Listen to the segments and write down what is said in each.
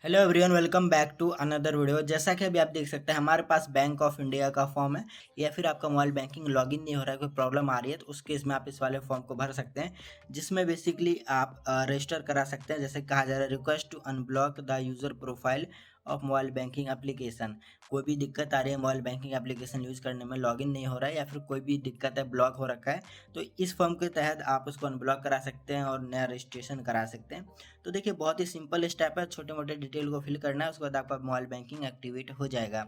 Hello everyone, welcome back to another video. जैसा कि अभी आप देख सकते हैं हमारे पास बैंक ऑफ इंडिया का फॉर्म है, या फिर आपका मोबाइल बैंकिंग लॉगिन नहीं हो रहा है, कोई प्रॉब्लम आ रही है, तो उस केस में आप इस वाले फॉर्म को भर सकते हैं, जिसमें बेसिकली आप रजिस्टर करा सकते हैं। जैसे कहा जा रहा है, request to unblock the user profile of mobile banking application. कोई भी दिक्कत आ रही है मोबाइल बैंकिंग एप्लीकेशन यूज़ करने में, लॉगिन नहीं हो रहा है, या फिर कोई भी दिक्कत है, ब्लॉक हो रखा है, तो इस फॉर्म के तहत आप उसको अनब्लॉक करा सकते हैं और नया रजिस्ट्रेशन करा सकते हैं। तो देखिए, बहुत ही सिंपल स्टेप है, छोटे मोटे डिटेल को फिल करना है, उसके बाद आपका मोबाइल बैंकिंग एक्टिवेट हो जाएगा।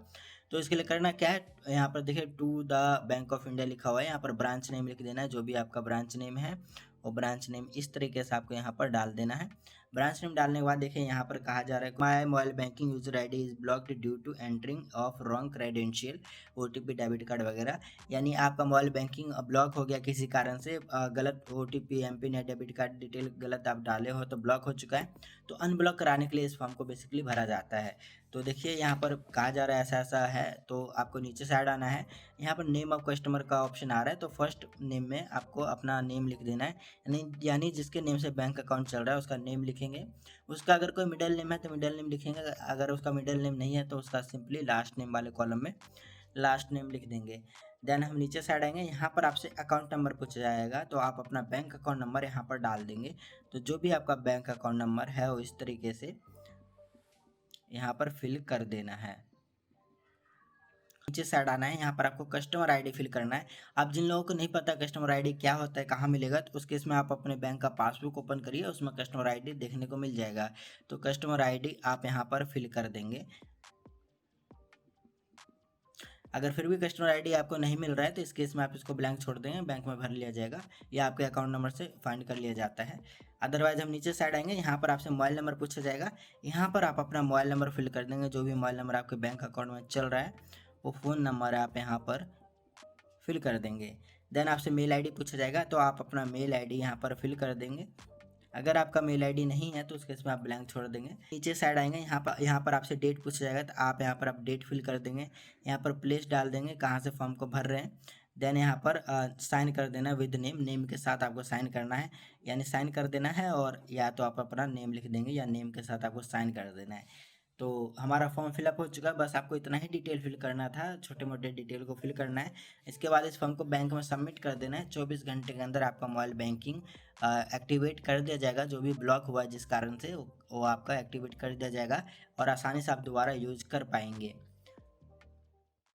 तो इसके लिए करना क्या है, यहाँ पर देखिए to the bank of India लिखा हुआ है, यहाँ पर ब्रांच नेम लिख देना है, जो भी आपका ब्रांच नेम है वो ब्रांच नेम इस तरीके से आपको यहाँ पर डाल देना है। ब्रांच नेम डालने के बाद देखिए यहाँ पर कहा जा रहा है, my mobile banking user ID is blocked due to entering of wrong credential, OTP, debit card वगैरह। यानी आपका मोबाइल बैंकिंग ब्लॉक हो गया किसी कारण से, गलत ओटीपी, एमपिन या डेबिट कार्ड डिटेल गलत आप डाले हो तो ब्लॉक हो चुका है। तो अनब्लॉक कराने के लिए इस फॉर्म को बेसिकली भरा जाता है। तो देखिए यहाँ पर कहा जा रहा है ऐसा ऐसा है, तो आपको नीचे साइड आना है, यहाँ पर नेम ऑफ कस्टमर का ऑप्शन आ रहा है, तो फर्स्ट नेम में आपको अपना नेम लिख देना है, यानी जिसके नेम से बैंक अकाउंट चल रहा है उसका नेम लिखेंगे। उसका अगर कोई मिडिल नेम है तो मिडिल नेम लिखेंगे, अगर उसका मिडिल नेम नहीं है तो उसका सिंपली लास्ट नेम वाले कॉलम में लास्ट नेम लिख देंगे। देन हम नीचे साइड आएंगे, यहाँ पर आपसे अकाउंट नंबर पूछा जाएगा, तो आप अपना बैंक अकाउंट नंबर यहाँ पर डाल देंगे। तो जो भी आपका बैंक अकाउंट नंबर है वो इस तरीके से यहाँ पर फिल कर देना है। नीचे साइड आना है, यहाँ पर आपको कस्टमर आईडी फिल करना है। आप जिन लोगों को नहीं पता कस्टमर आईडी क्या होता है, कहाँ मिलेगा, तो उस केस में आप अपने बैंक का पासबुक ओपन करिए, उसमें कस्टमर आईडी देखने को मिल जाएगा। तो कस्टमर आईडी आप यहाँ पर फिल कर देंगे। अगर फिर भी कस्टमर आईडी आपको नहीं मिल रहा है तो इस केस में आप इसको ब्लैंक छोड़ देंगे, बैंक में भर लिया जाएगा, या आपके अकाउंट नंबर से फाइंड कर लिया जाता है। अदरवाइज हम नीचे साइड आएंगे, यहाँ पर आपसे मोबाइल नंबर पूछा जाएगा, यहाँ पर आप अपना मोबाइल नंबर फिल कर देंगे। जो भी मोबाइल नंबर आपके बैंक अकाउंट में चल रहा है वो फ़ोन नंबर आप यहाँ पर फिल कर देंगे। देन आपसे मेल आईडी पूछा जाएगा, तो आप अपना मेल आईडी यहाँ पर फिल कर देंगे। अगर आपका मेल आईडी नहीं है तो उस केस में आप ब्लैंक छोड़ देंगे। नीचे साइड आएंगे, यहाँ पर आपसे डेट पूछा जाएगा, तो आप यहाँ पर डेट फिल कर देंगे। यहाँ पर प्लेस डाल देंगे कहाँ से फॉर्म को भर रहे हैं। देन यहाँ पर साइन कर देना विद नेम, नेम के साथ आपको साइन करना है, यानी साइन कर देना है, और या तो आप अपना नेम लिख देंगे या नेम के साथ आपको साइन कर देना है। तो हमारा फॉर्म फिलअप हो चुका है, बस आपको इतना ही डिटेल फिल करना था, छोटे मोटे डिटेल को फिल करना है। इसके बाद इस फॉर्म को बैंक में सबमिट कर देना है। 24 घंटे के अंदर आपका मोबाइल बैंकिंग एक्टिवेट कर दिया जाएगा। जो भी ब्लॉक हुआ है जिस कारण से, वो आपका एक्टिवेट कर दिया जाएगा और आसानी से आप दोबारा यूज कर पाएंगे।